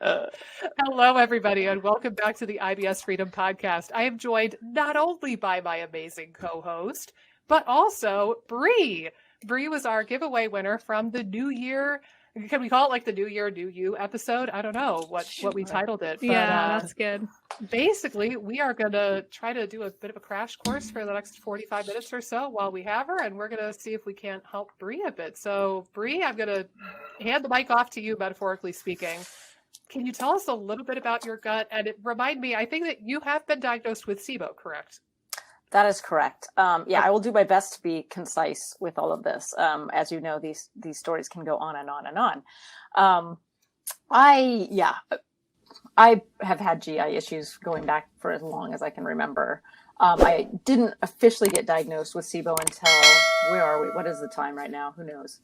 Hello, everybody, and welcome back to the IBS Freedom Podcast. I am joined not only by my amazing co-host, but also Bree. Bree was our giveaway winner from the New Year. Can we call it like the New Year, New You episode? I don't know what we titled it. But, yeah, that's good. Basically, we are going to try to do a bit of a crash course for the next 45 minutes or so while we have her, and we're going to see if we can't help Bree a bit. So, Bree, I'm going to hand the mic off to you, metaphorically speaking. Can you tell us a little bit about your gut? And remind me, I think that you have been diagnosed with SIBo, correct? That is correct. I will do my best to be concise with all of this. As you know, these stories can go on and on and on. I have had GI issues going back for as long as I can remember. I didn't officially get diagnosed with SIBO until, where are we? What is the time right now? Who knows?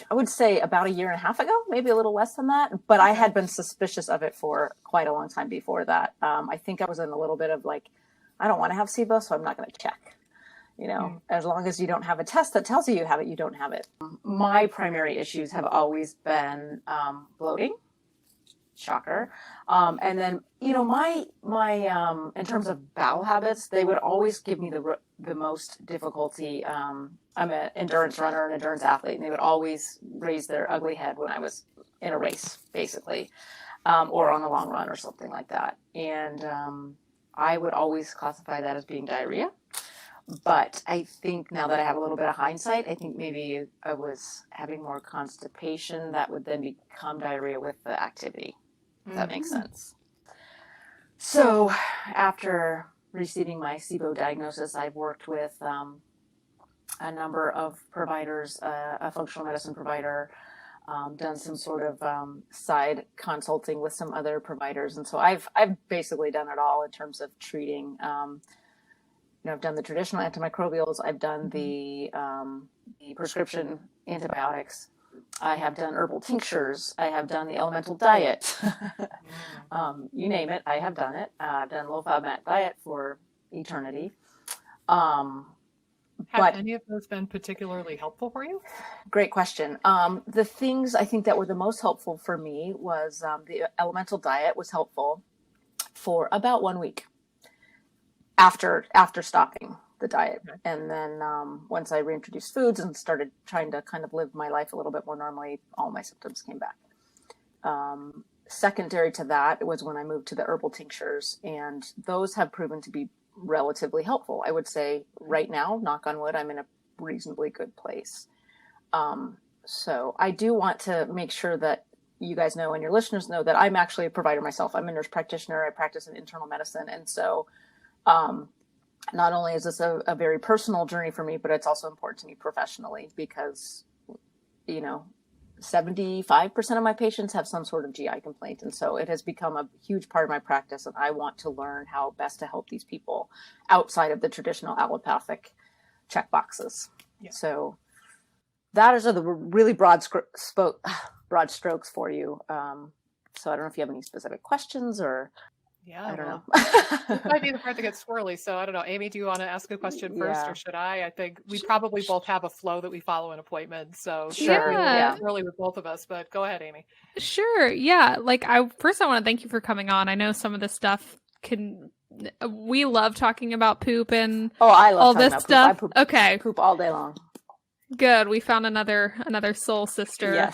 I would say about a year and a half ago, maybe a little less than that. But I had been suspicious of it for quite a long time before that. I think I was in a little bit of like, I don't want to have SIBO, so I'm not going to check. As long as you don't have a test that tells you have it, you don't have it. My primary issues have always been bloating. Shocker. And then, my in terms of bowel habits, they would always give me the most difficulty. I'm an endurance runner, an endurance athlete, and they would always raise their ugly head when I was in a race, basically, or on a long run or something like that. And I would always classify that as being diarrhea. But I think now that I have a little bit of hindsight, I think maybe I was having more constipation that would then become diarrhea with the activity. If that makes sense. So after receiving my SIBO diagnosis, I've worked with a number of providers, a functional medicine provider, done some sort of side consulting with some other providers. And so I've basically done it all in terms of treating. I've done the traditional antimicrobials. I've done the prescription antibiotics. I have done herbal tinctures. I have done the elemental diet. You name it, I have done it. I've done low FODMAP diet for eternity. Have any of those been particularly helpful for you? Great question. The things I think that were the most helpful for me was the elemental diet was helpful for about 1 week after stopping the diet. Okay. And then once I reintroduced foods and started trying to kind of live my life a little bit more normally, all my symptoms came back. Secondary to that was when I moved to the herbal tinctures, and those have proven to be relatively helpful. I would say right now, knock on wood, I'm in a reasonably good place. So I do want to make sure that you guys know and your listeners know that I'm actually a provider myself. I'm a nurse practitioner. I practice in internal medicine. And so not only is this a very personal journey for me, but it's also important to me professionally because, 75% of my patients have some sort of GI complaint. And so it has become a huge part of my practice. And I want to learn how best to help these people outside of the traditional allopathic checkboxes. Yeah. So that is the really broad strokes for you. So I don't know if you have any specific questions or... Yeah, I don't know. This might be the part that gets swirly. So I don't know. Amy, do you want to ask a question first or should I? I think we probably both have a flow that we follow in appointments. So sure. Yeah. Swirly with both of us, but go ahead, Amy. Sure. Yeah. I want to thank you for coming on. I know some of this stuff we love talking about poop and I love all this stuff. Poop. Okay. Poop all day long. Good. We found another soul sister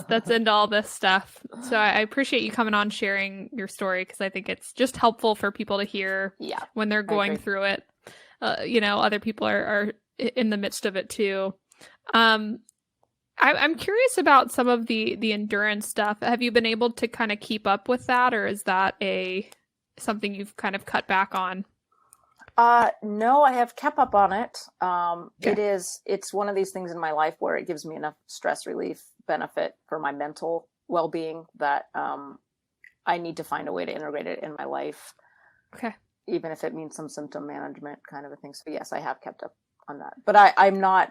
that's into all this stuff. So I appreciate you coming on, sharing your story, because I think it's just helpful for people to hear when they're going through it. Other people are in the midst of it too. I'm curious about some of the endurance stuff. Have you been able to kind of keep up with that, or is that something you've kind of cut back on? No, I have kept up on it. It's one of these things in my life where it gives me enough stress relief benefit for my mental well-being that, I need to find a way to integrate it in my life. Okay. Even if it means some symptom management kind of a thing. So yes, I have kept up on that, but I'm not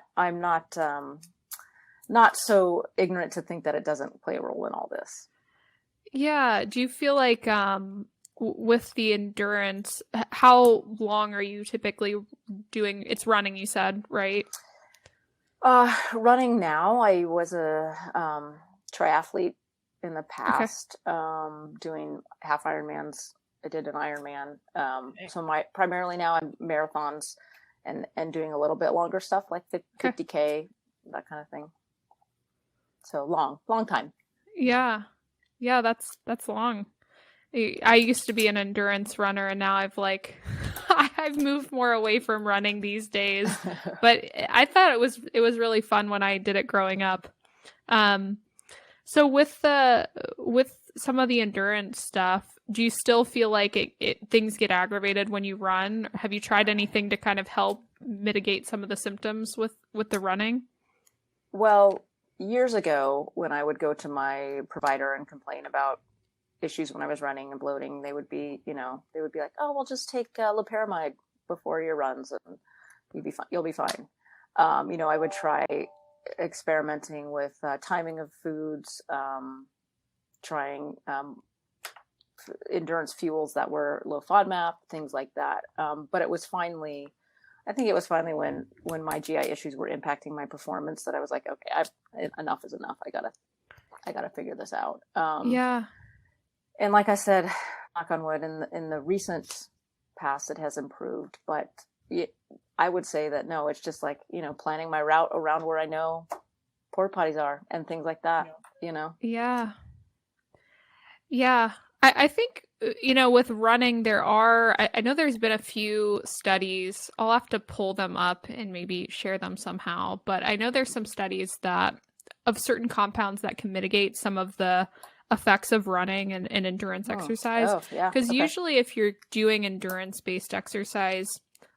so ignorant to think that it doesn't play a role in all this. Yeah. Do you feel like, with the endurance, how long are you typically doing? It's running, you said, right? Running now. I was a triathlete in the past, doing half Ironmans. I did an Ironman. So primarily now I'm marathons and doing a little bit longer stuff like 50K, that kind of thing. So long time. Yeah. Yeah, that's long. I used to be an endurance runner, and now I've I've moved more away from running these days. But I thought it was really fun when I did it growing up. So with some of the endurance stuff, do you still feel like things get aggravated when you run? Have you tried anything to kind of help mitigate some of the symptoms with the running? Well, years ago, when I would go to my provider and complain about issues when I was running and bloating, they would be like, "Oh, well, just take loperamide before your runs, and you'll be fine." I would try experimenting with timing of foods, trying endurance fuels that were low FODMAP, things like that. But I think it was finally when my GI issues were impacting my performance that I was like, okay, enough is enough. I gotta figure this out. Yeah. And like I said, knock on wood, in the recent past, it has improved. But I would say that no, it's just like, planning my route around where I know porta potties are and things like that. Yeah. Yeah. I think, with running, I know there's been a few studies. I'll have to pull them up and maybe share them somehow. But I know there's some studies of certain compounds that can mitigate some of the effects of running and endurance exercise. Oh, yeah. Because usually if you're doing endurance-based exercise,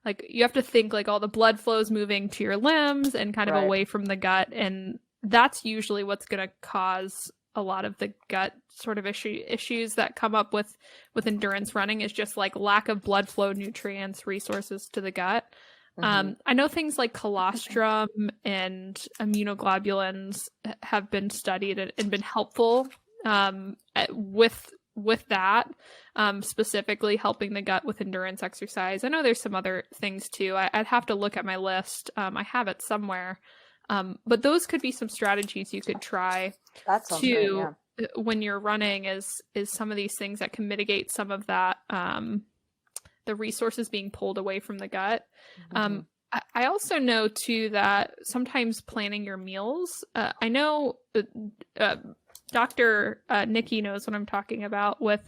like you have to think like all the blood flows moving to your limbs and kind of away from the gut. And that's usually what's going to cause a lot of the gut sort of issues that come up with endurance running, is just like lack of blood flow, nutrients, resources to the gut. Mm-hmm. I know things like colostrum and immunoglobulins have been studied and been helpful with that, specifically helping the gut with endurance exercise. I know there's some other things too. I'd have to look at my list. I have it somewhere. But those could be some strategies you could try when you're running, is some of these things that can mitigate some of that, the resources being pulled away from the gut. Mm-hmm. I also know too that sometimes planning your meals, I know Dr. Nikki knows what I'm talking about with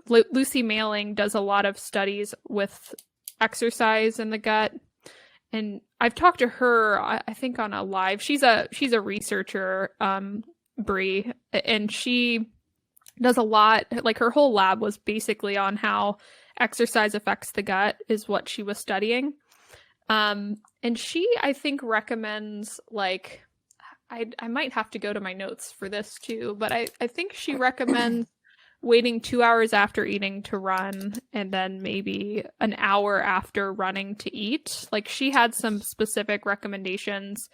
Lucy Mailing does a lot of studies with exercise in the gut. And I've talked to her, I think on a live, she's a researcher, Bree, and she does a lot, like her whole lab was basically on how exercise affects the gut is what she was studying. And she, I think, recommends, like, I might have to go to my notes for this too, but I think she recommends waiting 2 hours after eating to run, and then maybe an hour after running to eat. Like, she had some specific recommendations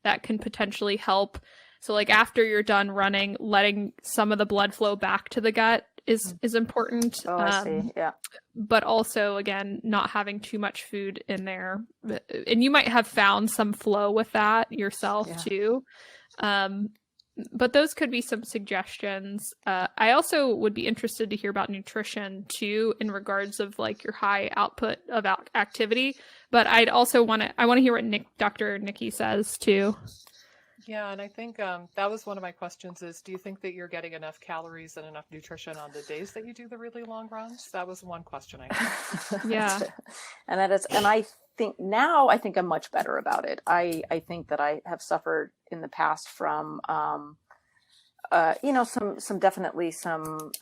that can potentially help. So like after you're done running, letting some of the blood flow back to the gut is important. Oh, I see. Yeah. But also, again, not having too much food in there. And you might have found some flow with that yourself too. But those could be some suggestions. I also would be interested to hear about nutrition too, in regards of like your high output of activity. But I want to hear what Dr. Nikki says too. Yeah, and I think that was one of my questions is, do you think that you're getting enough calories and enough nutrition on the days that you do the really long runs? That was one question I had. Yeah. And I think I'm much better about it. I think that I have suffered in the past from, some definitely some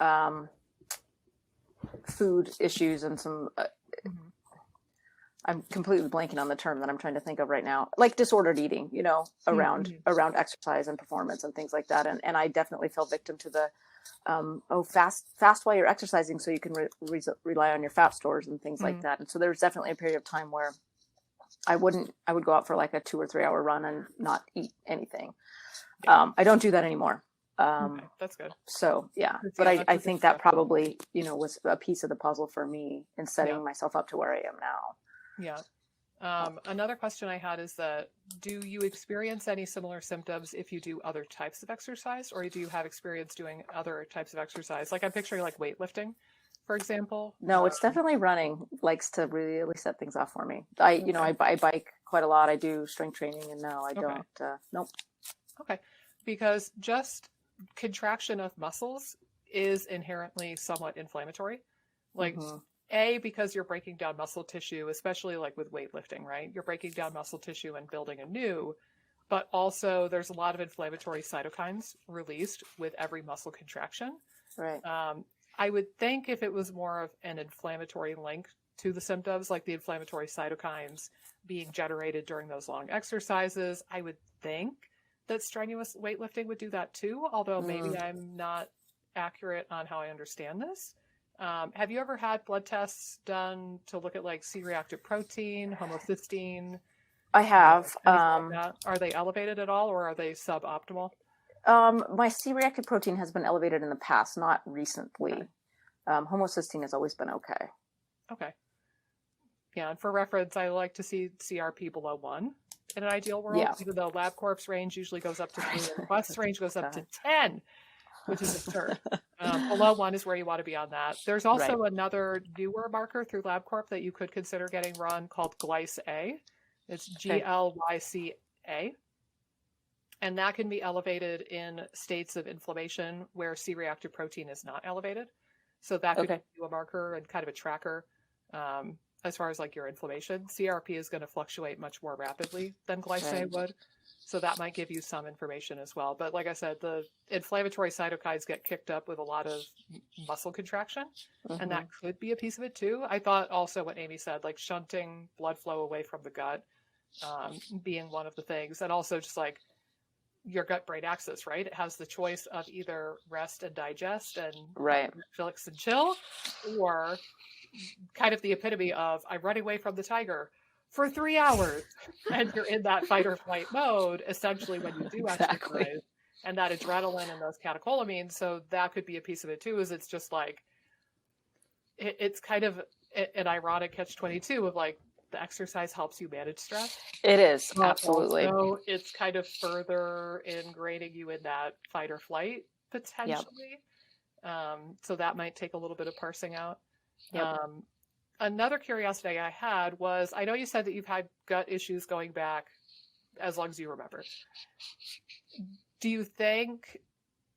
food issues and some, I'm completely blanking on the term that I'm trying to think of right now, like disordered eating, around exercise and performance and things like that. And I definitely fell victim to the, fast while you're exercising so you can rely on your fat stores and things like that. And so there was definitely a period of time where I would go out for like a 2 or 3 hour run and not eat anything. I don't do that anymore. Okay, that's good. So yeah, but I think that probably, was a piece of the puzzle for me in setting myself up to where I am now. Yeah. Another question I had is that, do you experience any similar symptoms if you do other types of exercise, or do you have experience doing other types of exercise? Like I'm picturing like weightlifting, for example. No, it's definitely running likes to really set things off for me. I bike quite a lot. I do strength training, and no, I don't. Nope. Okay. Because just contraction of muscles is inherently somewhat inflammatory. Like, because you're breaking down muscle tissue, especially like with weightlifting, right? You're breaking down muscle tissue and building anew, but also there's a lot of inflammatory cytokines released with every muscle contraction. Right. I would think if it was more of an inflammatory link to the symptoms, like the inflammatory cytokines being generated during those long exercises, I would think that strenuous weightlifting would do that too, although maybe I'm not accurate on how I understand this. Have you ever had blood tests done to look at like C-reactive protein, homocysteine? I have. Like that? Are they elevated at all, or are they suboptimal? My C-reactive protein has been elevated in the past, not recently. Okay. Homocysteine has always been okay. Okay. Yeah, and for reference, I like to see CRP below 1 in an ideal world, even though LabCorp's range usually goes up to 3, and Quest's range goes up to 10, which is absurd. Below 1 is where you want to be on that. There's also another newer marker through LabCorp that you could consider getting run called GlycA. It's GLYCA. And that can be elevated in states of inflammation where C-reactive protein is not elevated. So that could be a marker and kind of a tracker as far as like your inflammation. CRP is going to fluctuate much more rapidly than GlycA would. So that might give you some information as well. But like I said, the inflammatory cytokines get kicked up with a lot of muscle contraction. And that could be a piece of it too. I thought also what Amy said, like shunting blood flow away from the gut being one of the things. And also just like your gut-brain axis, right? It has the choice of either rest and digest and Netflix and chill, or kind of the epitome of I'm running away from the tiger for 3 hours, and you're in that fight or flight mode, essentially, when you do exercise, and that adrenaline and those catecholamines. So that could be a piece of it too, is it's just like, it's kind of an ironic catch-22 of like, the exercise helps you manage stress. It is, absolutely. So it's kind of further ingraining you in that fight or flight, potentially. So that might take a little bit of parsing out. Another curiosity I had was, I know you said that you've had gut issues going back as long as you remember. Do you think,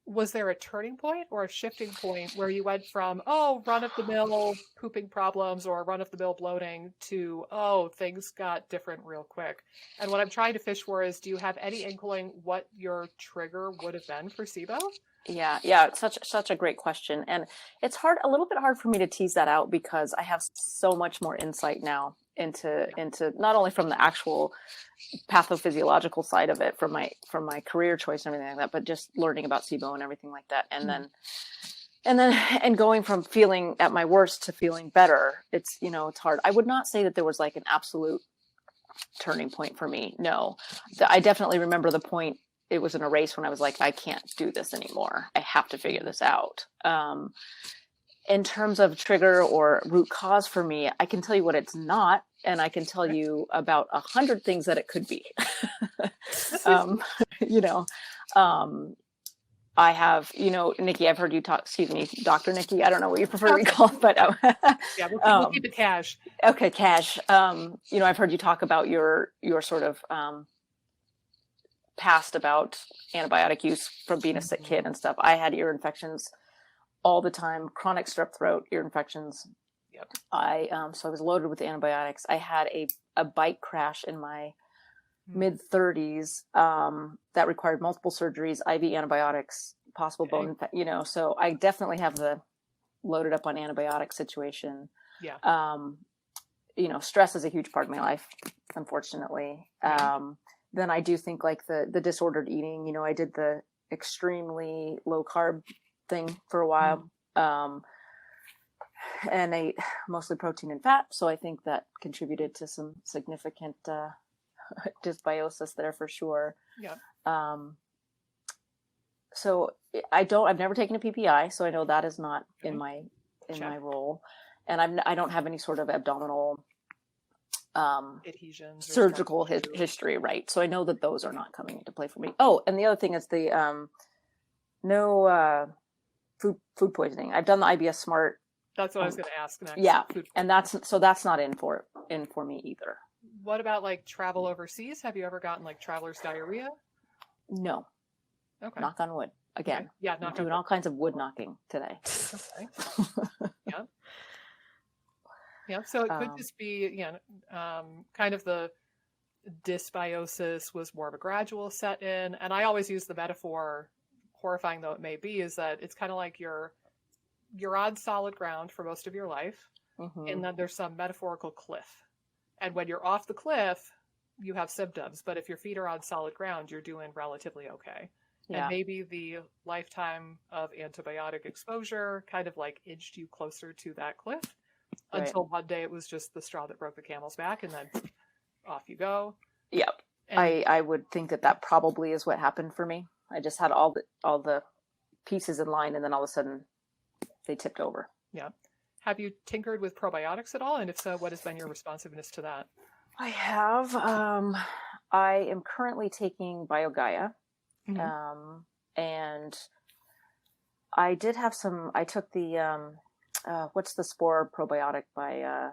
was there a turning point or a shifting point where you went from, run-of-the-mill pooping problems or run-of-the-mill bloating to, things got different real quick? And what I'm trying to fish for is, do you have any inkling what your trigger would have been for SIBo? Yeah, it's such a great question. And it's a little bit hard for me to tease that out because I have so much more insight now into not only from the actual pathophysiological side of it, from my career choice and everything like that, but just learning about SIBo and everything like that. And going from feeling at my worst to feeling better, it's hard. I would not say that there was like an absolute turning point for me. No, I definitely remember the point. It was in a race when I was like, I can't do this anymore. I have to figure this out. In terms of trigger or root cause for me, I can tell you what it's not, and I can tell you about 100 things that it could be. I have, Nikki, I've heard you talk, excuse me, Dr. Nikki, I don't know what you prefer to be called, but we'll keep it cash. Okay, cash. I've heard you talk about your sort of past about antibiotic use from being a sick kid and stuff. I had ear infections all the time, chronic strep throat, ear infections. So I was loaded with antibiotics. I had a bike crash in my mid 30s that required multiple surgeries, IV antibiotics, possible bone, so I definitely have the loaded up on antibiotic situation. Stress is a huge part of my life, unfortunately. Then I do think like the disordered eating, I did the extremely low carb thing for a while, and ate mostly protein and fat. So I think that contributed to some significant dysbiosis there for sure. So I've never taken a PPI, so I know that is not in my role. And I don't have any sort of abdominal adhesions, or surgical history, right? So I know that those are not coming into play for me. Oh, and the other thing is the no food poisoning. I've done the IBS Smart. That's what I was going to ask next. Yeah, and that's not in for me either. What about like travel overseas? Have you ever gotten like traveler's diarrhea? No. Okay. Knock on wood. Again. Okay. Yeah, I'm doing all kinds of wood knocking today. Okay. Yeah. Yeah. So it could just be, kind of the dysbiosis was more of a gradual set in. And I always use the metaphor, horrifying though it may be, is that it's kind of like you're on solid ground for most of your life. Mm-hmm. And then there's some metaphorical cliff. And when you're off the cliff, you have symptoms. But if your feet are on solid ground, you're doing relatively okay. Yeah. And maybe the lifetime of antibiotic exposure kind of like inched you closer to that cliff, right, until one day it was just the straw that broke the camel's back, and then off you go. Yep. And I would think that probably is what happened for me. I just had all the pieces in line, and then all of a sudden they tipped over. Yeah. Have you tinkered with probiotics at all? And if so, what has been your responsiveness to that? I have. I am currently taking BioGaia. Mm-hmm. And I did have I took the, what's the spore probiotic by,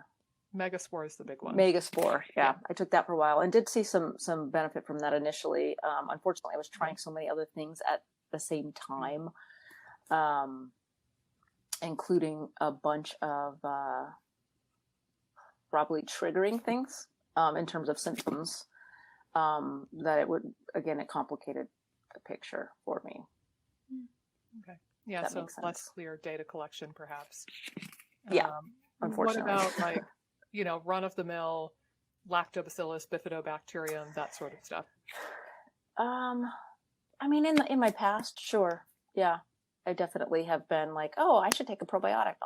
Megaspore is the big one. Megaspore. Yeah. I took that for a while and did see some benefit from that initially. Unfortunately I was trying so many other things at the same time, including a bunch of, probably triggering things, in terms of symptoms, that it complicated the picture for me. Okay. Yeah, so less clear data collection, perhaps. Yeah, unfortunately. What about like, run-of-the-mill lactobacillus, bifidobacterium, that sort of stuff? I mean, in my past, sure. Yeah, I definitely have been like, oh, I should take a probiotic.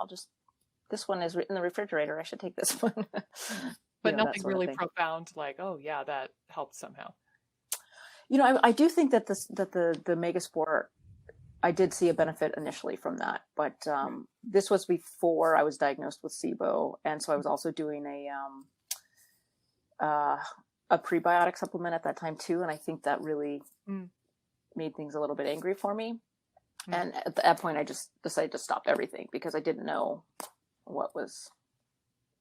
This one is in the refrigerator. I should take this one. But nothing really profound, like, oh yeah, that helped somehow. I do think that the Megaspore, I did see a benefit initially from that, but this was before I was diagnosed with SIBo, and so I was also doing a prebiotic supplement at that time too, and I think that really made things a little bit angry for me. And at that point, I just decided to stop everything because I didn't know what was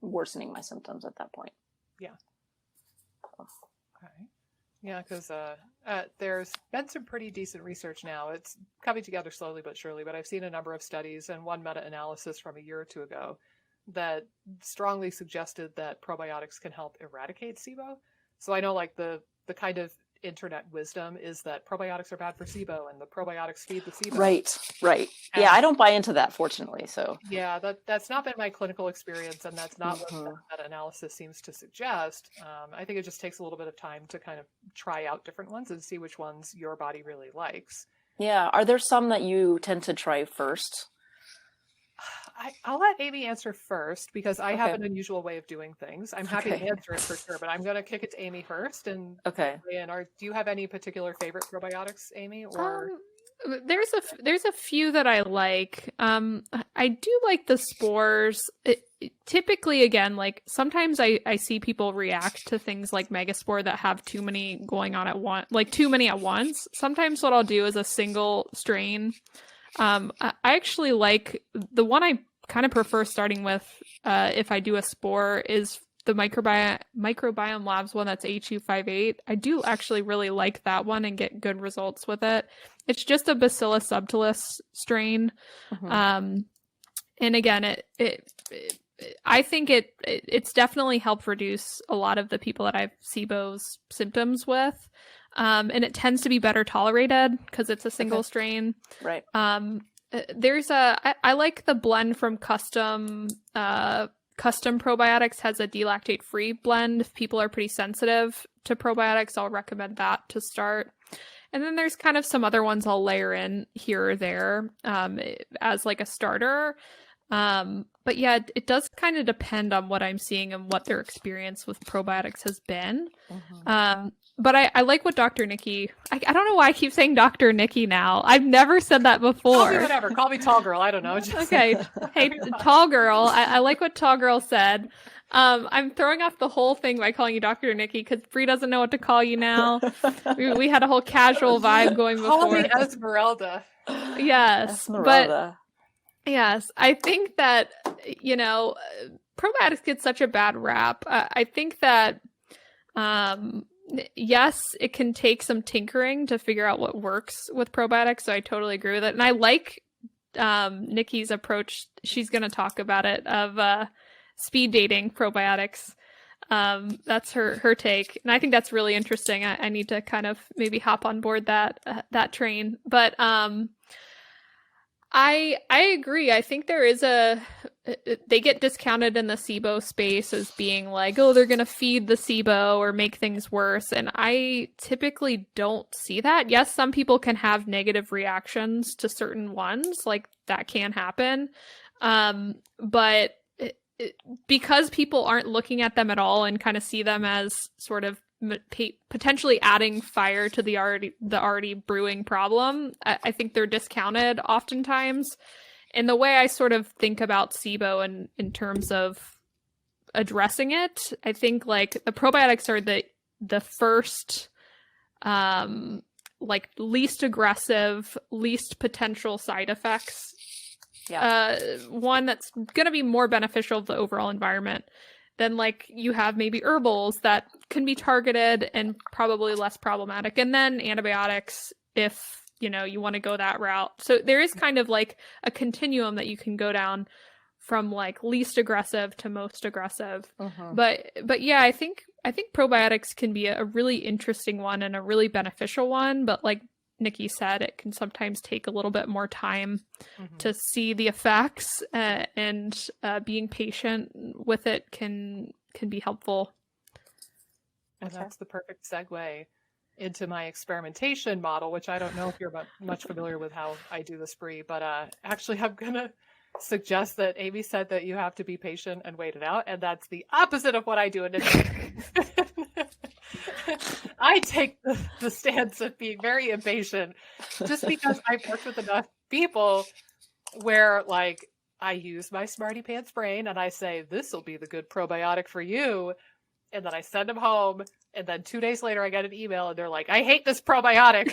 worsening my symptoms at that point. Yeah. Okay. Yeah, because there's been some pretty decent research now. It's coming together slowly but surely, but I've seen a number of studies and one meta-analysis from a year or two ago that strongly suggested that probiotics can help eradicate SIBO. So I know like the kind of internet wisdom is that probiotics are bad for SIBO and the probiotics feed the SIBO. Right. And yeah, I don't buy into that, fortunately. So yeah, that's not been my clinical experience, and that's not what that analysis seems to suggest. I think it just takes a little bit of time to kind of try out different ones and see which ones your body really likes. Yeah. Are there some that you tend to try first? I'll let Amy answer first because I have an unusual way of doing things. I'm happy to answer it for sure, but I'm going to kick it to Amy first. And do you have any particular favorite probiotics, Amy? Or there's a few that I like. I do like the spores. Typically, again, like sometimes I see people react to things like Megaspore that have too many going on at once, like too many at once. Sometimes what I'll do is a single strain. I actually like the one I kind of prefer starting with if I do a spore is the Microbiome Labs one that's HU58. I do actually really like that one and get good results with it. It's just a Bacillus subtilis strain. And again, I think it's definitely helped reduce a lot of the people that I've SIBO's symptoms with. And it tends to be better tolerated because it's a single strain. Right. I like the blend from Custom Probiotics has a delactate free blend. If people are pretty sensitive to probiotics, I'll recommend that to start. And then there's kind of some other ones I'll layer in here or there as like a starter. But yeah, it does kind of depend on what I'm seeing and what their experience with probiotics has been. But I like what Dr. Nikki, I don't know why I keep saying Dr. Nikki now. I've never said that before. Call me whatever. Call me tall girl. I don't know. Okay. Hey, tall girl. I like what tall girl said. I'm throwing off the whole thing by calling you Dr. Nikki because Bree doesn't know what to call you now. We had a whole casual vibe going before. Call me Esmeralda. Yes. Esmeralda. But yes, I think that, probiotics get such a bad rap. I think that, yes, it can take some tinkering to figure out what works with probiotics. So I totally agree with it. And I like Nikki's approach. She's going to talk about it of speed dating probiotics. That's her take. And I think that's really interesting. I need to kind of maybe hop on board that train. But I agree. I think there is they get discounted in the SIBo space as being like, oh, they're going to feed the SIBo or make things worse. And I typically don't see that. Yes, some people can have negative reactions to certain ones, like that can happen. But because people aren't looking at them at all and kind of see them as sort of potentially adding fire to the already brewing problem, I think they're discounted oftentimes. And the way I sort of think about SIBO in terms of addressing it, I think like the probiotics are the first like least aggressive, least potential side effects. Yeah. One that's going to be more beneficial to the overall environment. Then like you have maybe herbals that can be targeted and probably less problematic. And then antibiotics if, you want to go that route. So there is kind of like a continuum that you can go down from like least aggressive to most aggressive. Mm-hmm. But yeah, I think probiotics can be a really interesting one and a really beneficial one. But like Nikki said, it can sometimes take a little bit more time to see the effects, and being patient with it can be helpful. And that's the perfect segue into my experimentation model, which I don't know if you're much familiar with how I do this, Bree, but actually I'm going to suggest that Amy said that you have to be patient and wait it out, and that's the opposite of what I do initially. I take the stance of being very impatient just because I've worked with enough people where like I use my smarty pants brain and I say, this will be the good probiotic for you. And then I send them home. And then 2 days later, I get an email and they're like, I hate this probiotic.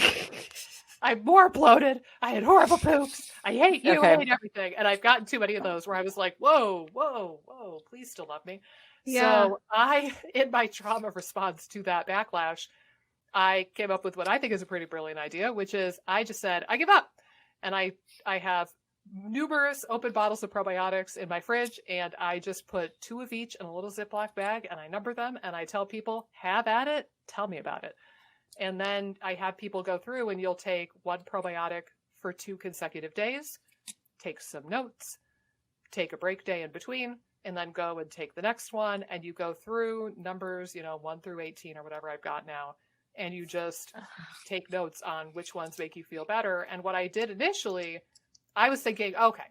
I'm more bloated. I had horrible poops. I hate you. I hate everything. And I've gotten too many of those where I was like, whoa, please still love me. Yeah. So in my trauma response to that backlash, I came up with what I think is a pretty brilliant idea, which is I just said, I give up. And I have numerous open bottles of probiotics in my fridge, and I just put 2 of each in a little Ziploc bag, and I number them, and I tell people, have at it, tell me about it. And then I have people go through, and you'll take 1 probiotic for 2 consecutive days, take some notes, take a break day in between, and then go and take the next one, and you go through numbers, 1 through 18 or whatever I've got now, and you just take notes on which ones make you feel better. And what I did initially, I was thinking, okay,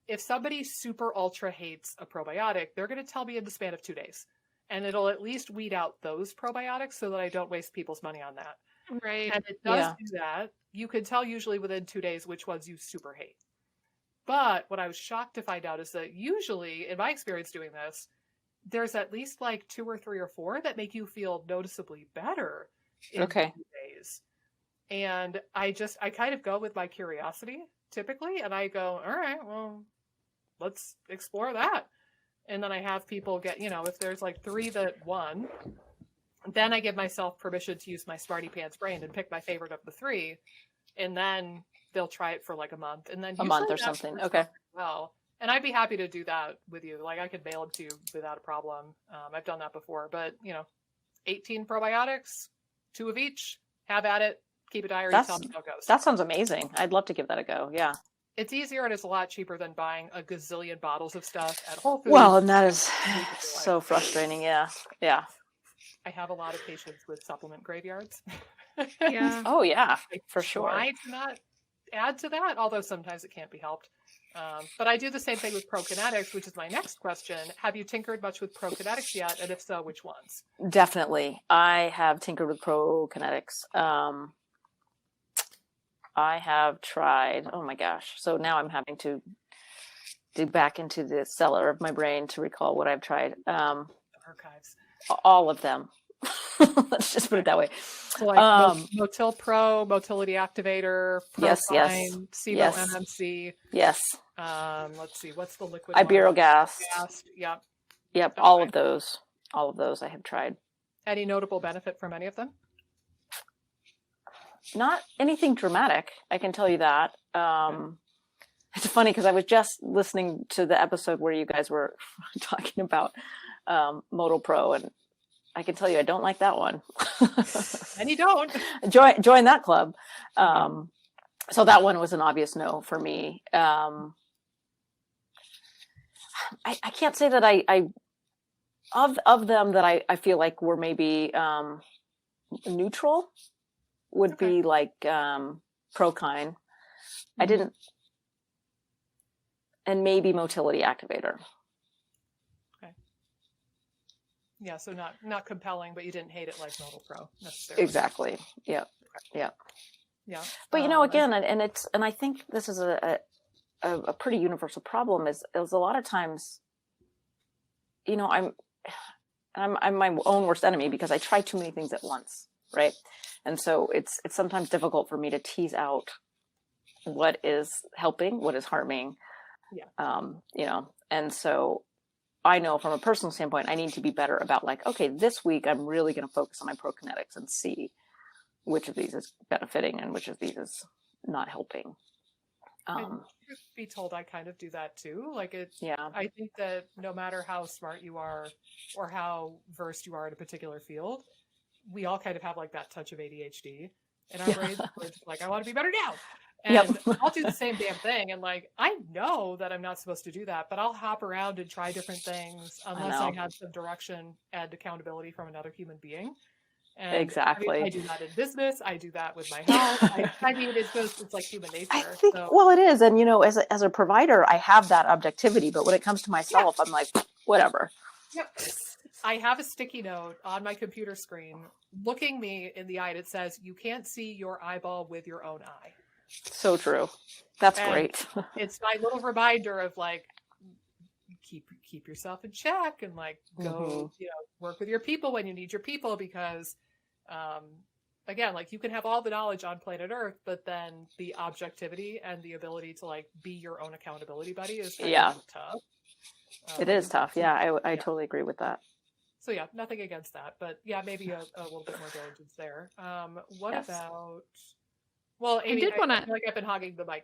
if somebody super ultra hates a probiotic, they're going to tell me in the span of 2 days. And it'll at least weed out those probiotics so that I don't waste people's money on that. Right. And it does do that. You can tell usually within 2 days which ones you super hate. But what I was shocked to find out is that usually, in my experience doing this, there's at least like 2 or 3 or 4 that make you feel noticeably better in 2 days. And I kind of go with my curiosity typically, and I go, all right, well, let's explore that. And then I have people get, if there's like 3 that won, then I give myself permission to use my smarty pants brain and pick my favorite of the 3, and then they'll try it for like a month, and then a month or something. Okay. Well, and I'd be happy to do that with you. Like I could mail them to you without a problem. I've done that before, but 18 probiotics, 2 of each, have at it. Keep a diary, tell me how it goes. That sounds amazing. I'd love to give that a go. Yeah. It's easier and it's a lot cheaper than buying a gazillion bottles of stuff at Whole Foods. Well, and that is so frustrating. Yeah. Yeah. I have a lot of patience with supplement graveyards. Yeah. Oh, yeah, for sure. I try to not add to that, although sometimes it can't be helped. But I do the same thing with prokinetics, which is my next question. Have you tinkered much with prokinetics yet? And if so, which ones? Definitely. I have tinkered with prokinetics. I have tried, oh my gosh. So now I'm having to dig back into the cellar of my brain to recall what I've tried. Archives. All of them. Let's just put it that way. So like Motil Pro, Motility Activator, yes, SIBo yes. MMC. Yes. Let's see, what's the liquid Iberogast. Yep. Yep, Okay. all of those I have tried. Any notable benefit from any of them? Not anything dramatic, I can tell you that. It's funny because I was just listening to the episode where you guys were talking about Motil Pro, and I can tell you I don't like that one. And you don't. Join that club. So that one was an obvious no for me. I can't say that I of them that I feel like were maybe neutral would be like Prokine. I didn't, and maybe Motility Activator. Okay. Yeah, so not compelling, but you didn't hate it like Motil Pro necessarily. Exactly. Yeah. Yeah. Yeah. But again, and I think this is a pretty universal problem is a lot of times, I'm my own worst enemy because I try too many things at once, right? And so it's sometimes difficult for me to tease out what is helping, what is harming. Yeah. And so I know from a personal standpoint, I need to be better about like, okay, this week I'm really going to focus on my prokinetics and see which of these is benefiting and which of these is not helping. And truth be told, I kind of do that too. Like I think that no matter how smart you are or how versed you are in a particular field, we all kind of have like that touch of ADHD in our brains. We're just like, I want to be better now. And I'll do the same damn thing. And like, I know that I'm not supposed to do that, but I'll hop around and try different things unless I have some direction and accountability from another human being. And exactly. I do that in business. I do that with my health. I mean, it's like human nature. I think, well, it is. And, as a provider, I have that objectivity, but when it comes to myself, I'm like, whatever. Yep. I have a sticky note on my computer screen looking me in the eye. It says, you can't see your eyeball with your own eye. So true. That's great. It's my little reminder of like, keep yourself in check and like go, work with your people when you need your people because, again, like you can have all the knowledge on planet Earth, but then the objectivity and the ability to like be your own accountability buddy is tough. It is tough. Yeah, I totally agree with that. So yeah, nothing against that, but yeah, maybe a little bit more diligence there. What about? Well, Amy, I feel like I've been hogging the mic.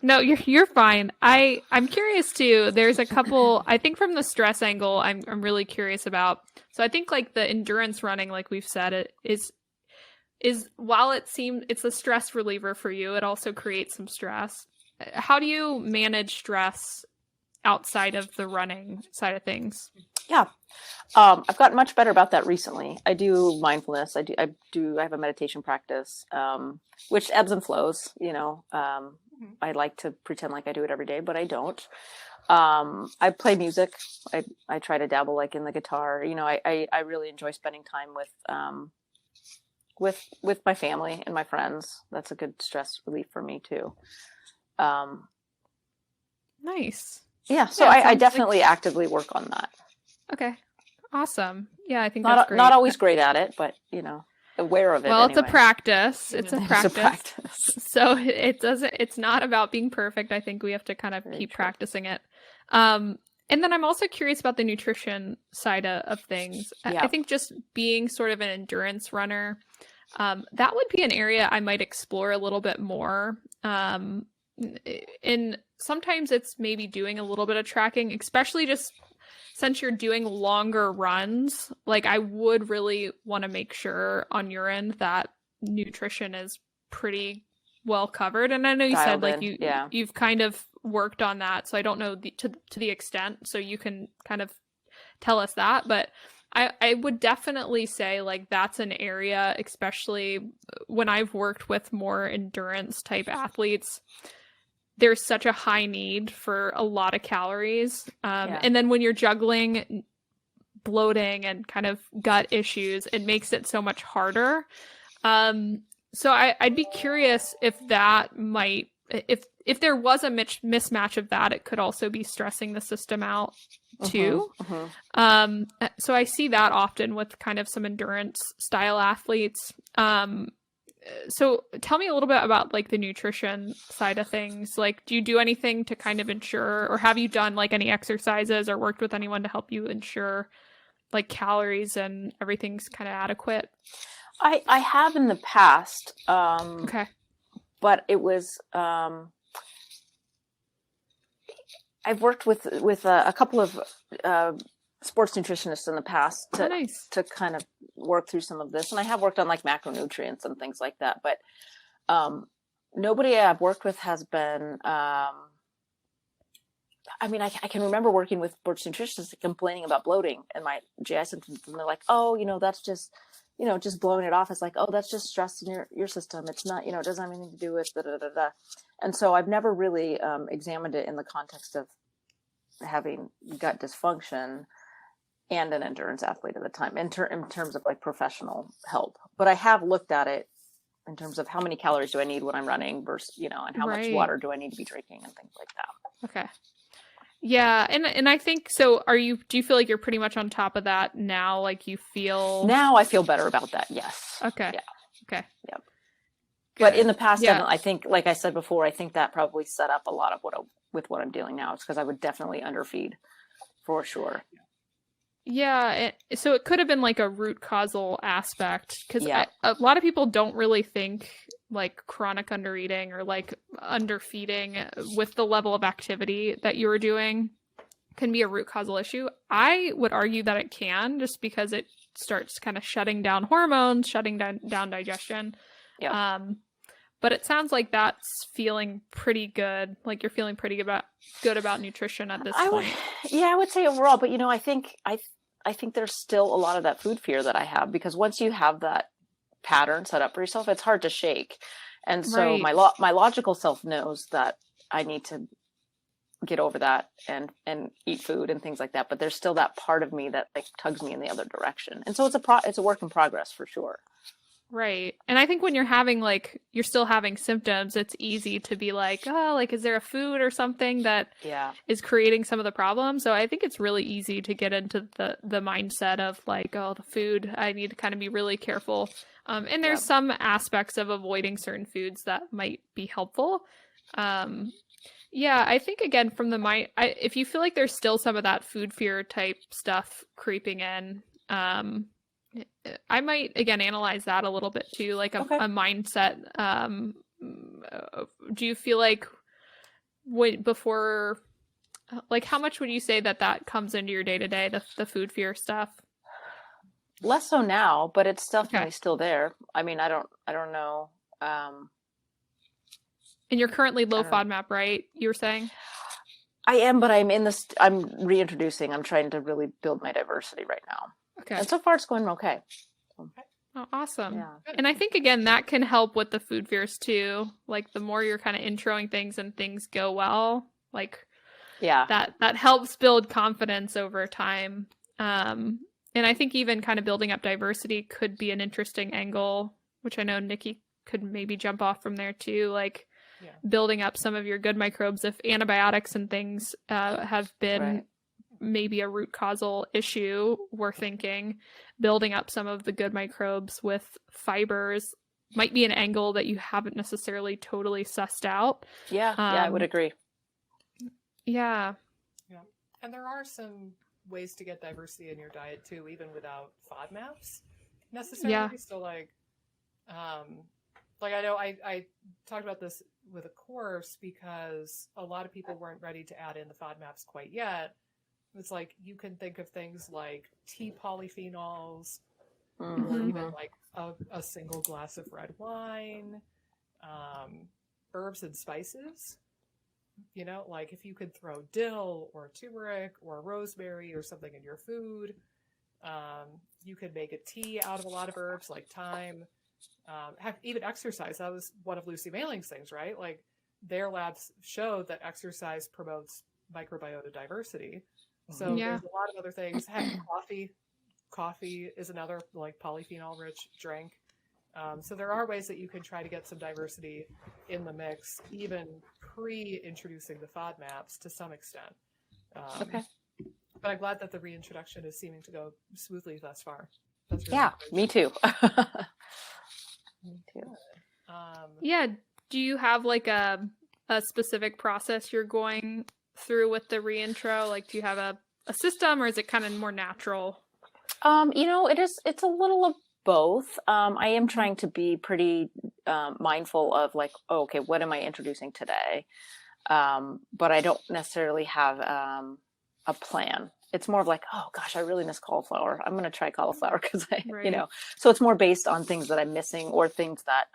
No, you're fine. I'm curious too. There's a couple. I think from the stress angle, I'm really curious about. So I think like the endurance running, like we've said, it is while it seems it's a stress reliever for you, it also creates some stress. How do you manage stress outside of the running side of things? Yeah. I've gotten much better about that recently. I do mindfulness. I have a meditation practice, which ebbs and flows, I like to pretend like I do it every day, but I don't. I play music. I try to dabble like in the guitar. I really enjoy spending time with my family and my friends. That's a good stress relief for me too. Nice. Yeah. So I definitely actively work on that. Okay. Awesome. Yeah, I think that's great. Not always great at it, but aware of it. Well, anyway. It's a practice. It's a practice. It's a practice. So it's not about being perfect. I think we have to kind of keep practicing it. And then I'm also curious about the nutrition side of things. I think just being sort of an endurance runner, that would be an area I might explore a little bit more. And sometimes it's maybe doing a little bit of tracking, especially just since you're doing longer runs. Like I would really want to make sure on your end that nutrition is pretty well covered. And I know you said like you've kind of worked on that, so I don't know to the extent, so you can kind of tell us that. But I would definitely say like that's an area, especially when I've worked with more endurance type athletes, there's such a high need for a lot of calories. And then when you're juggling bloating and kind of gut issues, it makes it so much harder. So I'd be curious if that might, if there was a mismatch of that, it could also be stressing the system out too. So I see that often with kind of some endurance style athletes. So tell me a little bit about like the nutrition side of things. Like, do you do anything to kind of ensure, or have you done like any exercises or worked with anyone to help you ensure like calories and everything's kind of adequate? I have in the past. Okay. But it was, I've worked with a couple of sports nutritionists in the past to kind of work through some of this. And I have worked on like macronutrients and things like that. But nobody I've worked with has been, I mean, I can remember working with sports nutritionists complaining about bloating and my GI symptoms. And they're like, oh, that's just, just blowing it off. It's like, oh, that's just stress in your system. It's not, it doesn't have anything to do with da, da, da, da. And so I've never really examined it in the context of having gut dysfunction and an endurance athlete at the time in terms of like professional help. But I have looked at it in terms of how many calories do I need when I'm running versus, and how much water do I need to be drinking and things like that. Okay. Yeah, and I think so. Do you feel like you're pretty much on top of that now? Like you feel now? I feel better about that. Yes. Okay. Yeah. Okay. Yep. But in the past, I think, like I said before, I think that probably set up a lot of what I'm dealing now. It's because I would definitely underfeed, for sure. Yeah, so it could have been like a root causal aspect because a lot of people don't really think like chronic undereating or like underfeeding with the level of activity that you were doing can be a root causal issue. I would argue that it can, just because it starts kind of shutting down hormones, shutting down digestion. Yeah. But it sounds like that's feeling pretty good. Like you're feeling pretty good about nutrition at this point. I would say overall, but I think there's still a lot of that food fear that I have, because once you have that pattern set up for yourself, it's hard to shake. And so my logical self knows that I need to get over that and eat food and things like that. But there's still that part of me that like tugs me in the other direction. And so it's a work in progress for sure. Right. And I think when you're having you're still having symptoms, it's easy to be like, oh, like, is there a food or something that is creating some of the problem? So I think it's really easy to get into the mindset of like, oh, the food, I need to kind of be really careful. And there's some aspects of avoiding certain foods that might be helpful. I think again, from the mind, if you feel like there's still some of that food fear type stuff creeping in, I might again analyze that a little bit too, like a mindset. Do you feel like how much would you say that comes into your day to day, the food fear stuff? Less so now, but it's definitely still there. I mean, I don't know. And you're currently low FODMAP, right? You were saying? I am, but I'm reintroducing. I'm trying to really build my diversity right now. Okay. And so far it's going okay. Oh, awesome. Yeah. And I think, again, that can help with the food fears too. Like the more you're kind of introing things and things go well, like that helps build confidence over time. And I think even kind of building up diversity could be an interesting angle, which I know Nikki could maybe jump off from there too. Like building up some of your good microbes. If antibiotics and things have been maybe a root causal issue, we're thinking building up some of the good microbes with fibers might be an angle that you haven't necessarily totally sussed out. I would agree. Yeah. And there are some ways to get diversity in your diet too, even without FODMAPs necessarily. So like I know I talked about this with a course because a lot of people weren't ready to add in the FODMAPs quite yet. It's like you can think of things like tea polyphenols, or even like a single glass of red wine, herbs and spices. Like if you could throw dill or turmeric or rosemary or something in your food, You could make a tea out of a lot of herbs like thyme. Heck, even exercise. That was one of Lucy Mailing's things, right? Like their labs showed that exercise promotes microbiota diversity. So there's a lot of other things. Heck, coffee is another like polyphenol rich drink. So there are ways that you can try to get some diversity in the mix, even pre-introducing the FODMAPs to some extent. Okay. But I'm glad that the reintroduction is seeming to go smoothly thus far. That's really me too. Me too. Do you have like a specific process you're going through with the reintro? Like, do you have a system, or is it kind of more natural? It's a little of both. I am trying to be pretty mindful of like, okay, what am I introducing today? But I don't necessarily have a plan. It's more of like, oh gosh, I really miss cauliflower. I'm going to try cauliflower because so it's more based on things that I'm missing or things that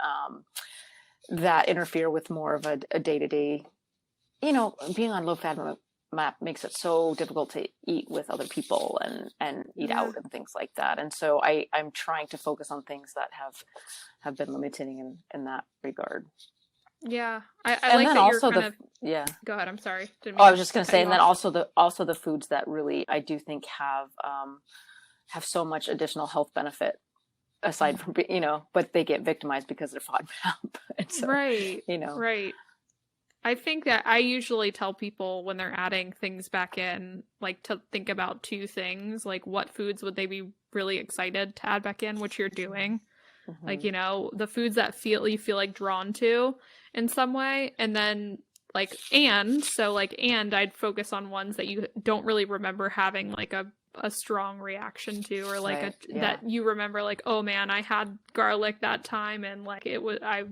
that interfere with more of a day-to-day, being on low fat map makes it so difficult to eat with other people and eat out and things like that. And so I'm trying to focus on things that have been limiting in that regard. Yeah. I like that also you're Go ahead. I'm sorry. I was just going to say, and then also the foods that really, I do think have so much additional health benefit aside from, but they get victimized because they're FODMAP. So, right. Right. I think that I usually tell people when they're adding things back in, like to think about two things, like what foods would they be really excited to add back in, which you're doing. Mm-hmm. Like, the foods that you feel like drawn to in some way. And then and I'd focus on ones that you don't really remember having like a strong reaction to, or like that you remember like, oh man, I had garlic that time and like I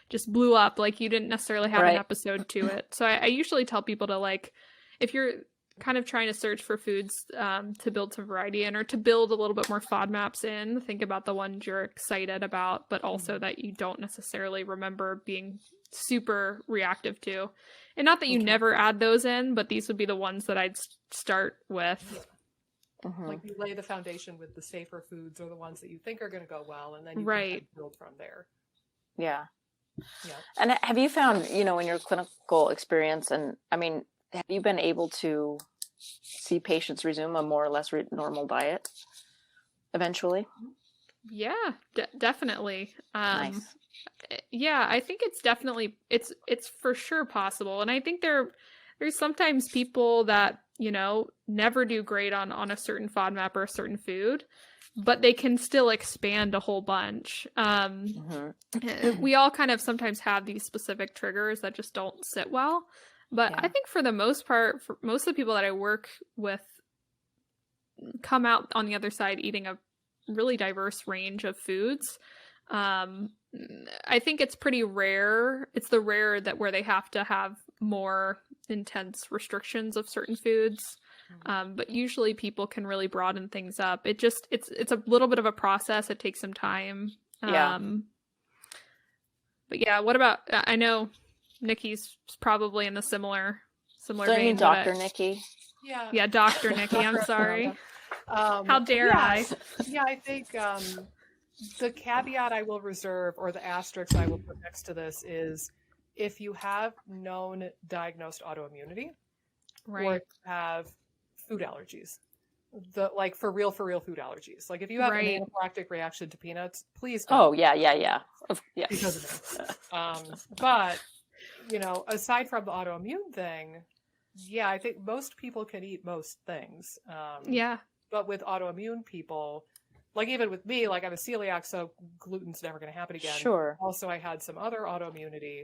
just blew up. Like you didn't necessarily have an episode to it. So I usually tell people to like, if you're kind of trying to search for foods to build some variety in, or to build a little bit more FODMAPs in, think about the ones you're excited about, but also that you don't necessarily remember being super reactive to. And not that you never add those in, but these would be the ones that I'd start with. Mm-hmm. Like you lay the foundation with the safer foods, or the ones that you think are going to go well, and then you can build from there. Yeah. And have you found, in your clinical experience, and I mean, have you been able to see patients resume a more or less normal diet eventually? Yeah, definitely. Nice. Yeah, I think it's definitely, it's for sure possible. And I think there's sometimes people that, never do great on a certain FODMAP or a certain food, but they can still expand a whole bunch. We all kind of sometimes have these specific triggers that just don't sit well. But I think for the most part, for most of the people that I work with come out on the other side eating a really diverse range of foods. I think it's pretty rare. It's the rare that where they have to have more intense restrictions of certain foods. But usually people can really broaden things up. It's a little bit of a process. It takes some time. But yeah, what about, I know Nikki's probably in the similar vein. Dr. Nikki? Yeah, Dr. Nikki, I'm sorry. How dare I? Yeah, I think the caveat I will reserve, or the asterisk I will put next to this, is if you have known diagnosed autoimmunity, or have food allergies, for real food allergies. Like if you have an anaphylactic reaction to peanuts, please don't. Oh, yeah. Yes. Because of it. But, aside from the autoimmune thing, I think most people can eat most things. But with autoimmune people, like even with me, like I'm a celiac, so gluten's never going to happen again. Sure. Also, I had some other autoimmunity.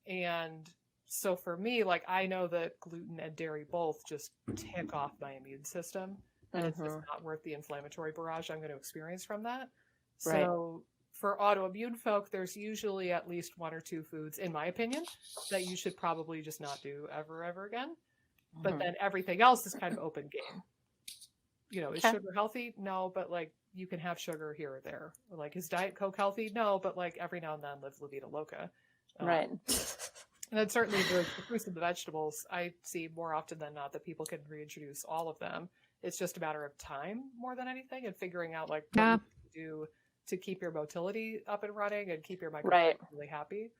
And so for me, like I know that gluten and dairy both just tick off my immune system. And it's just not worth the inflammatory barrage I'm going to experience from that. So for autoimmune folk, there's usually at least one or two foods, in my opinion, that you should probably just not do ever again. But then everything else is kind of open game. Is sugar healthy? No, but like you can have sugar here or there. Like, is Diet Coke healthy? No, but like every now and then live La Vida Loca. Right. And then certainly the fruits and the vegetables, I see more often than not that people can reintroduce all of them It's just a matter of time more than anything, and figuring out like what Yeah. you can do to keep your motility up and running and keep your microbiome Right. really happy.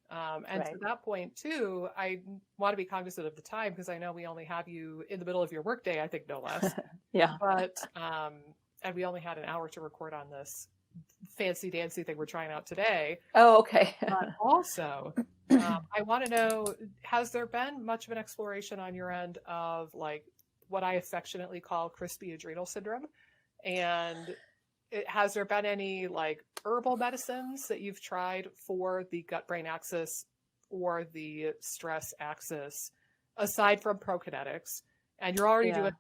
And Right. to that point too, I want to be cognizant of the time, because I know we only have you in the middle of your workday, I think no less. Yeah. But and we only had an hour to record on this fancy dancy thing we're trying out today. Oh, okay. But also, I want to know, has there been much of an exploration on your end of like what I affectionately call crispy adrenal syndrome? And has there been any like herbal medicines that you've tried for the gut-brain axis or the stress axis, aside from prokinetics? And you're already doing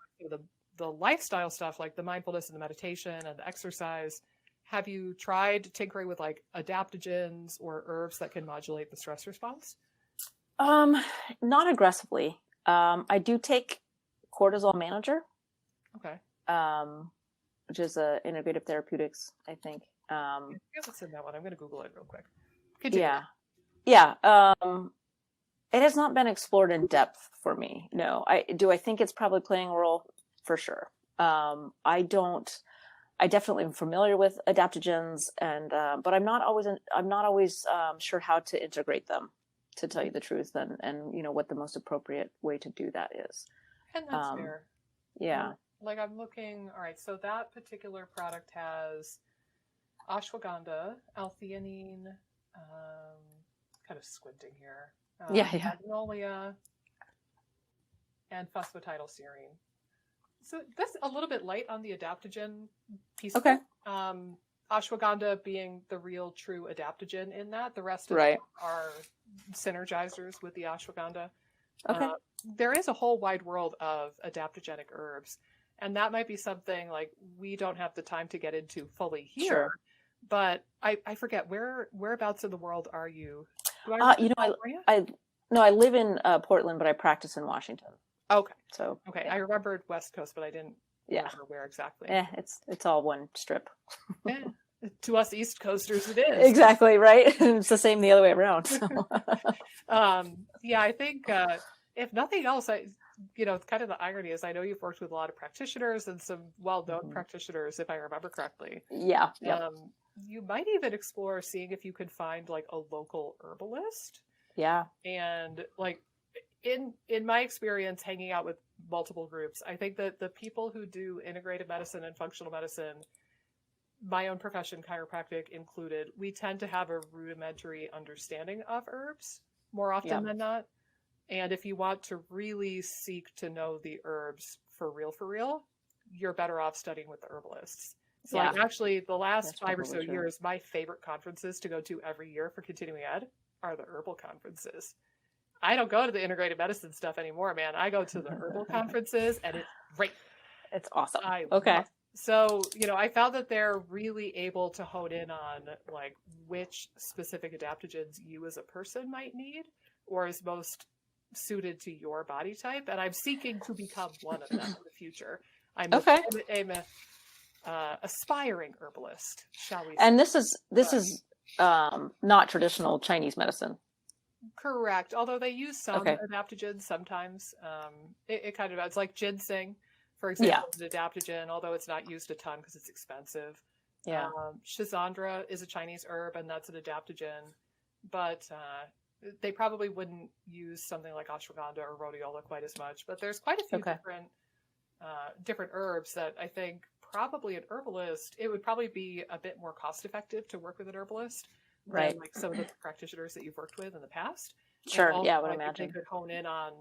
the lifestyle stuff, like the mindfulness and the meditation and the exercise. Have you tried tinkering with like adaptogens or herbs that can modulate the stress response? Not aggressively. I do take cortisol manager. Okay. Which is Innovative Therapeutics, I think. I haven't seen that one. I'm going to Google it real quick. Continue. Yeah. It has not been explored in depth for me. No. I think it's probably playing a role? For sure. I definitely am familiar with adaptogens, but I'm not always sure how to integrate them, to tell you the truth, and what the most appropriate way to do that is. And that's fair. Yeah. Like I'm looking, all right, so that particular product has ashwagandha, L-theanine, kind of squinting here. Magnolia, and phosphatidylserine. So that's a little bit light on the adaptogen piece. Okay. Ashwagandha being the real true adaptogen in that. The rest of Right. them are synergizers with the ashwagandha. Okay. There is a whole wide world of adaptogenic herbs. And that might be something like we don't have the time to get into fully here. Sure. But I forget, whereabouts in the world are you? I live in Portland, but I practice in Washington. Okay. So okay, I remembered West Coast, but I didn't remember where exactly. It's all one strip. To us East Coasters, it is. Exactly, right? It's the same the other way around. So. I think if nothing else, kind of the irony is I know you've worked with a lot of practitioners and some well-known practitioners, if I remember correctly. Yeah. You might even explore seeing if you could find like a local herbalist. Yeah. And like in my experience hanging out with multiple groups, I think that the people who do integrative medicine and functional medicine, my own profession, chiropractic included, we tend to have a rudimentary understanding of herbs more often than not. And if you want to really seek to know the herbs for real, you're better off studying with the herbalists. So like actually the last 5 or so years, my favorite conferences to go to every year for continuing ed are the herbal conferences. I don't go to the integrative medicine stuff anymore, man. I go to the herbal conferences, and it's great. It's awesome. Okay. So, I found that they're really able to hone in on like which specific adaptogens you as a person might need or is most suited to your body type. And I'm seeking to become one of them in the future. I'm an aspiring herbalist, shall we say. And this is not traditional Chinese medicine. Correct. Although they use some adaptogens sometimes. It's like ginseng, for example, is an adaptogen, although it's not used a ton because it's expensive. Yeah. Schisandra is a Chinese herb, and that's an adaptogen. But they probably wouldn't use something like ashwagandha or rhodiola quite as much. But there's quite a few different herbs that I think probably an herbalist, it would probably be a bit more cost effective to work with an herbalist. Than like some of the practitioners that you've worked with in the past. Sure, also, I would imagine. They could hone in on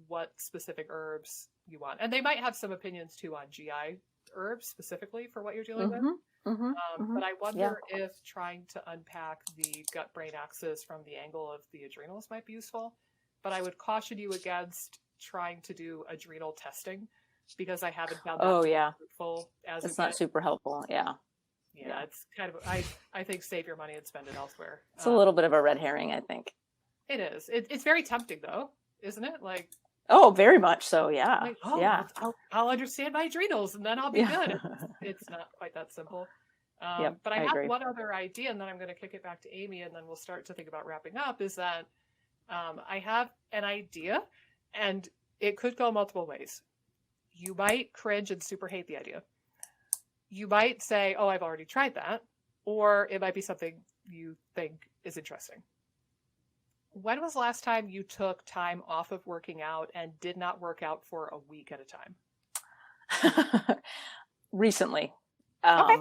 what specific herbs you want. And they might have some opinions too on GI herbs specifically for what you're dealing with. But I wonder if trying to unpack the gut-brain axis from the angle of the adrenals might be useful. But I would caution you against trying to do adrenal testing because I haven't found that fruitful as it's not super helpful, Yeah, it's kind of, I think save your money and spend it elsewhere. It's a little bit of a red herring, I think. It is. It's very tempting though, isn't it? Like, oh, very much so. Yeah. Like, I'll understand my adrenals and then I'll be good. It's not quite that simple. But I have one other idea, and then I'm going to kick it back to Amy, and then we'll start to think about wrapping up, is that I have an idea, and it could go multiple ways. You might cringe and super hate the idea. You might say, oh, I've already tried that. Or it might be something you think is interesting. When was the last time you took time off of working out and did not work out for a week at a time? Recently. Okay.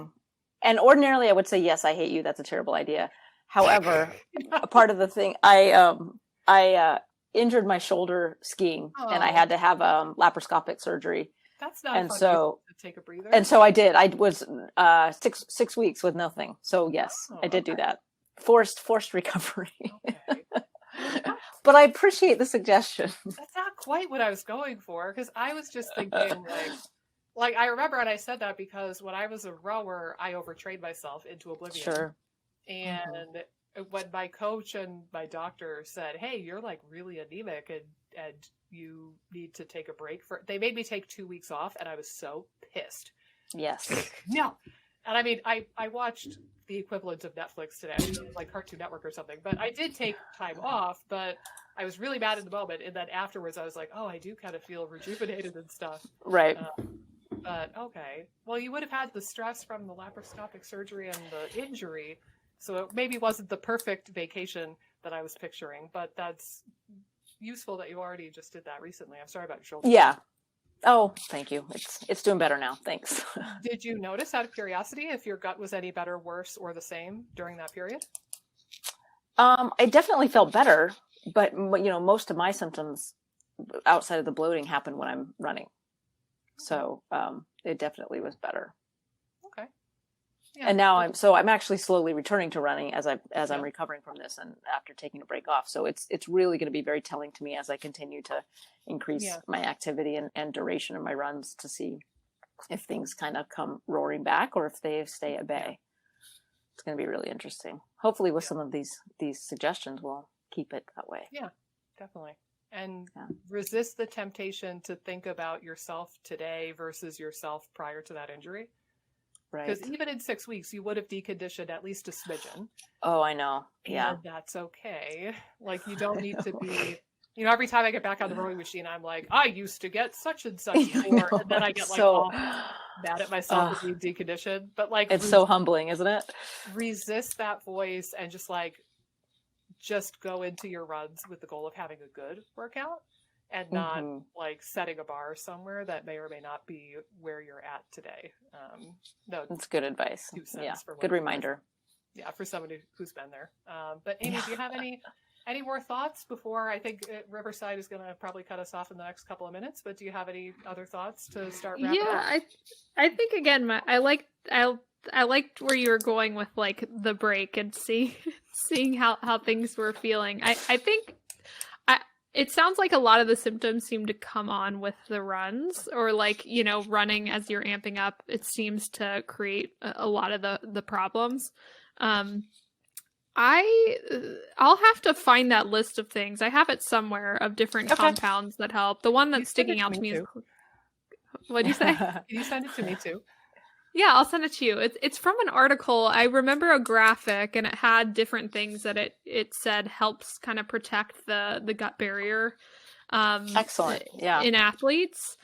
And ordinarily I would say, yes, I hate you. That's a terrible idea. However, a part of the thing, I injured my shoulder skiing and I had to have laparoscopic surgery. That's not and fun so to take a breather. And so I did. I was 6 weeks with nothing. So yes, I did do that. Forced recovery. Okay. But I appreciate the suggestion. That's not quite what I was going for, because I was just thinking like I remember, and I said that because when I was a rower, I overtrained myself into oblivion. Sure. And when my coach and my doctor said, hey, you're like really anemic and you need to take a break, they made me take 2 weeks off, and I was so pissed. Yes. No. And I mean, I watched the equivalent of Netflix today, like Cartoon Network or something, but I did take time off, but I was really mad in the moment. And then afterwards I was like, oh, I do kind of feel rejuvenated and stuff. Right. But okay. Well, you would have had the stress from the laparoscopic surgery and the injury. So it maybe wasn't the perfect vacation that I was picturing, but that's useful that you already just did that recently. I'm sorry about your shoulder. Yeah. Oh, thank you. It's doing better now. Thanks. Did you notice, out of curiosity, if your gut was any better, worse, or the same during that period? I definitely felt better, but most of my symptoms outside of the bloating happen when I'm running. So it definitely was better. Okay. Yeah. And now I'm actually slowly returning to running as I'm recovering from this and after taking a break off. So it's really going to be very telling to me as I continue to increase my activity and duration of my runs to see if things kind of come roaring back or if they stay at bay. It's going to be really interesting. Hopefully with some of these suggestions, we'll keep it that way. Yeah, definitely. And resist the temptation to think about yourself today versus yourself prior to that injury. Right. Because even in 6 weeks, you would have deconditioned at least a smidgen. Oh, I know. Yeah. And that's okay. Like, you don't need to be, every time I get back on the rowing machine, I'm like, I used to get such and such before. And then I get all mad at myself for being deconditioned. But like, it's so humbling, isn't it? Resist that voice and just go into your runs with the goal of having a good workout and not like setting a bar somewhere that may or may not be where you're at today. No, that's good advice. Yeah, good reminder. Yeah, for somebody who's been there. But Amy, do you have any more thoughts before? I think Riverside is going to probably cut us off in the next couple of minutes. But do you have any other thoughts to start wrapping up? Yeah, I think again, I liked where you were going with like the break and seeing how things were feeling. I think it sounds like a lot of the symptoms seem to come on with the runs, or like, running as you're amping up. It seems to create a lot of the problems. I'll have to find that list of things. I have it somewhere of different compounds that help. The one that's sticking out to me is, what'd you say? Can you send it to me too? Yeah, I'll send it to you. It's from an article. I remember a graphic, and it had different things that it said helps kind of protect the gut barrier. Excellent. Yeah. In athletes.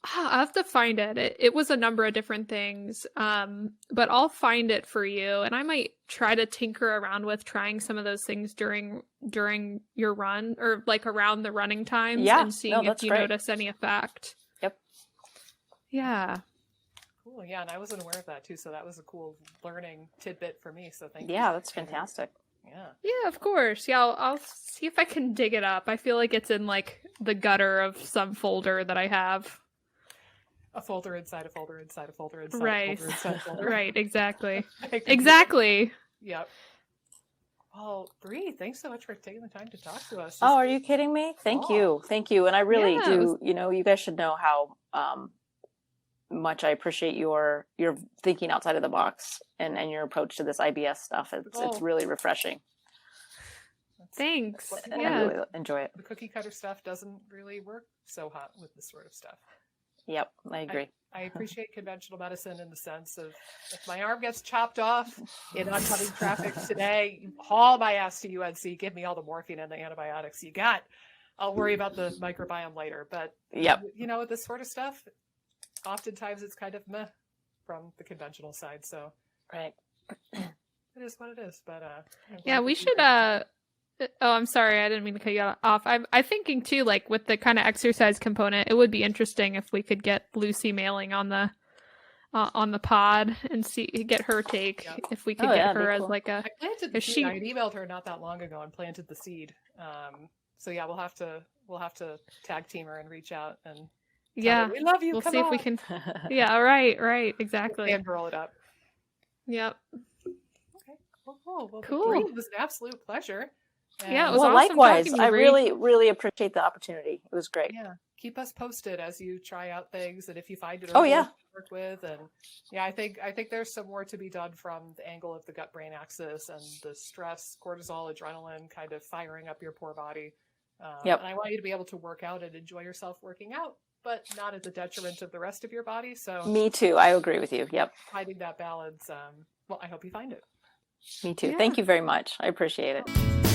I have to find it. It was a number of different things, but I'll find it for you, and I might try to tinker around with trying some of those things during your run or like around the running times and seeing if you notice any effect. Yep. Yeah. Cool. Yeah, and I wasn't aware of that too, so that was a cool learning tidbit for me. So thank you. Yeah, that's fantastic. Yeah. Yeah, of course. Yeah, I'll see if I can dig it up. I feel like it's in like the gutter of some folder that I have. A folder inside a folder inside a folder inside right. a folder inside a folder. Right, exactly. Exactly. Yep. Well, Bree, thanks so much for taking the time to talk to us. Are you kidding me? Thank you. And I really do. You guys should know how much I appreciate your thinking outside of the box and your approach to this IBS stuff. It's really refreshing. Thanks. I really enjoy it. The cookie cutter stuff doesn't really work so hot with this sort of stuff. Yep, I agree. I appreciate conventional medicine in the sense of if my arm gets chopped off in oncoming traffic today, haul my ass to UNC, give me all the morphine and the antibiotics you got. I'll worry about the microbiome later. But, with this sort of stuff, oftentimes it's kind of meh from the conventional side. So Right. it is what it is. But yeah, we should. Oh, I'm sorry, I didn't mean to cut you off. I'm thinking too, like with the kind of exercise component, it would be interesting if we could get Lucy Mailing on the pod and get her take. Yeah. If we could get her as cool. like a. I planted the seed. I had emailed her not that long ago and planted the seed. So yeah, we'll have to tag team her and reach out and tell her, we love you. We'll Come see on. if we can. Yeah, right, exactly. And roll it up. Yep. Okay. Well, cool. Bree, it was an absolute pleasure. And Yeah, it was well, awesome likewise. talking to you, I Bree. really appreciate the opportunity. It was great. Yeah, keep us posted as you try out things and if you find it Oh, yeah. to work with. And yeah, I think there's some more to be done from the angle of the gut-brain axis and the stress, cortisol, adrenaline kind of firing up your poor body. Yep. And I want you to be able to work out and enjoy yourself working out, but not at the detriment of the rest of your body. So Me too. I agree with you. Yep. finding that balance. Well, I hope you find it. Me too. Yeah. Thank you very much. I appreciate it.